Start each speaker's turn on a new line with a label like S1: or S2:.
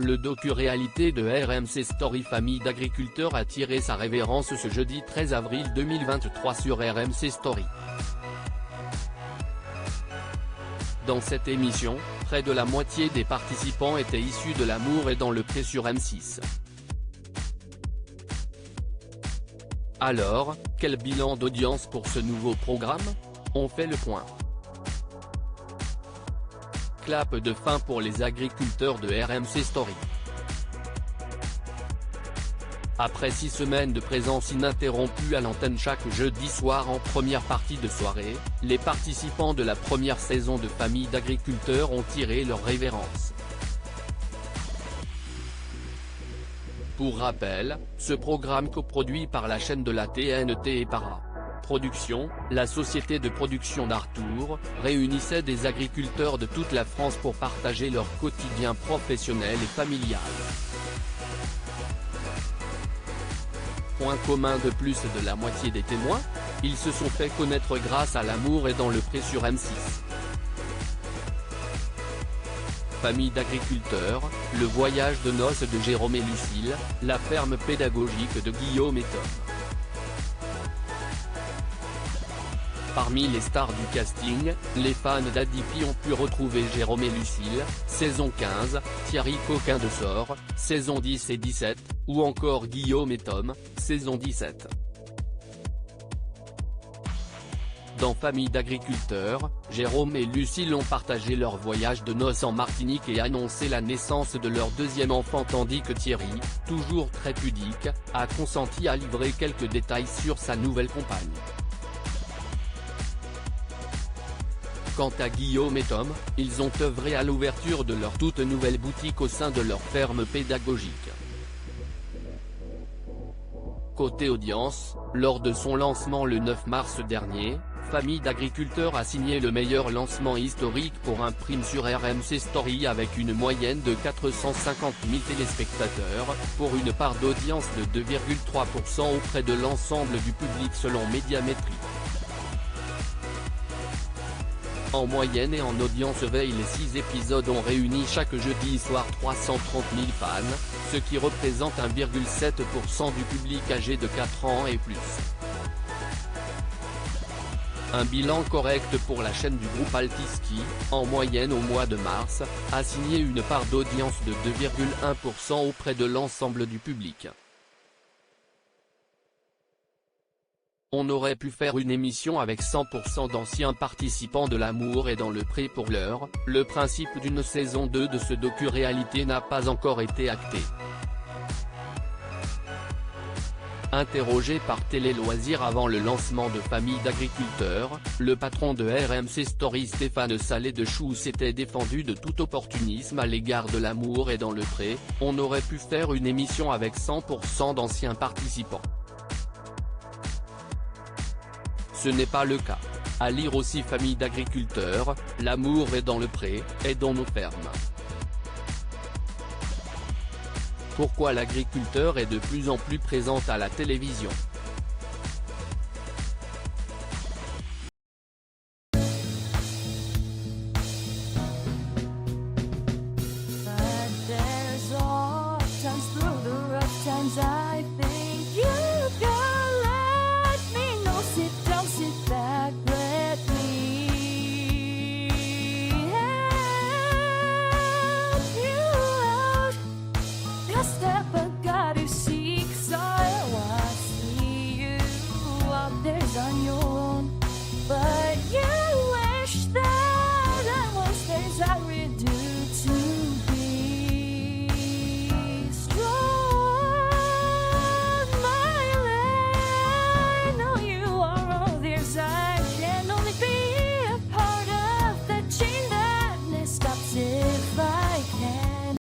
S1: Le docu-réalité de RMC Story Famille d'agriculteurs a tiré sa révérence ce jeudi 13 avril 2023 sur RMC Story. Dans cette émission, près de la moitié des participants étaient issus de l'Amour est dans le pré sur M6. Alors, quel bilan d'audience pour ce nouveau programme? On fait le point. Clap de fin pour les agriculteurs de RMC Story. Après 6 semaines de présence ininterrompue à l'antenne chaque jeudi soir en première partie de soirée, les participants de la première saison de Famille d'agriculteurs ont tiré leur révérence. Pour rappel, ce programme coproduit par la chaîne de la TNT et Para Production, la société de production d'Arthur, réunissait des agriculteurs de toute la France pour partager leur quotidien professionnel et familial. Point commun de plus de la moitié des témoins, ils se sont fait connaître grâce à l'Amour est dans le pré sur M6. Famille d'agriculteurs, le voyage de noces de Jérôme et Lucille, la ferme pédagogique de Guillaume et Tom. Parmi les stars du casting, les fans d'Adipi ont pu retrouver Jérôme et Lucille, saison 15, Thierry Coquin de Sort, saison 10 et 17, ou encore Guillaume et Tom, saison 17. Dans Famille d'agriculteurs, Jérôme et Lucille ont partagé leur voyage de noces en Martinique et annoncé la naissance de leur deuxième enfant tandis que Thierry, toujours très pudique, a consenti à livrer quelques détails sur sa nouvelle compagne. Quant à Guillaume et Tom, ils ont œuvré à l'ouverture de leur toute nouvelle boutique au sein de leur ferme pédagogique. Côté audience, lors de son lancement le 9 mars dernier, Famille d'agriculteurs a signé le meilleur lancement historique pour un prime sur RMC Story avec une moyenne de 450 000 téléspectateurs, pour une part d'audience de 2,3% auprès de l'ensemble du public selon Médiamétrie. En moyenne et en audience veille, les 6 épisodes ont réuni chaque jeudi soir 330 000 fans, ce qui représente 1,7% du public âgé de 4 ans et plus. Un bilan correct pour la chaîne du groupe Altice qui, en moyenne au mois de mars, a signé une part d'audience de 2,1% auprès de l'ensemble du public. On aurait pu faire une émission avec 100% d'anciens participants de l'Amour est dans le pré pour l'heure, le principe d'une saison 2 de ce docu-réalité n'a pas encore été acté. Interrogé par Télé Loisirs avant le lancement de Famille d'agriculteurs, le patron de RMC Story Stéphane Salé de Chou s'était défendu de tout opportunisme à l'égard de l'Amour est dans le pré, on aurait pu faire une émission avec 100% d'anciens participants. Ce n'est pas le cas. À lire aussi Famille d'agriculteurs, l'Amour est dans le pré, est dans nos fermes. Pourquoi l'agriculteur est de plus en plus présent à la télévision?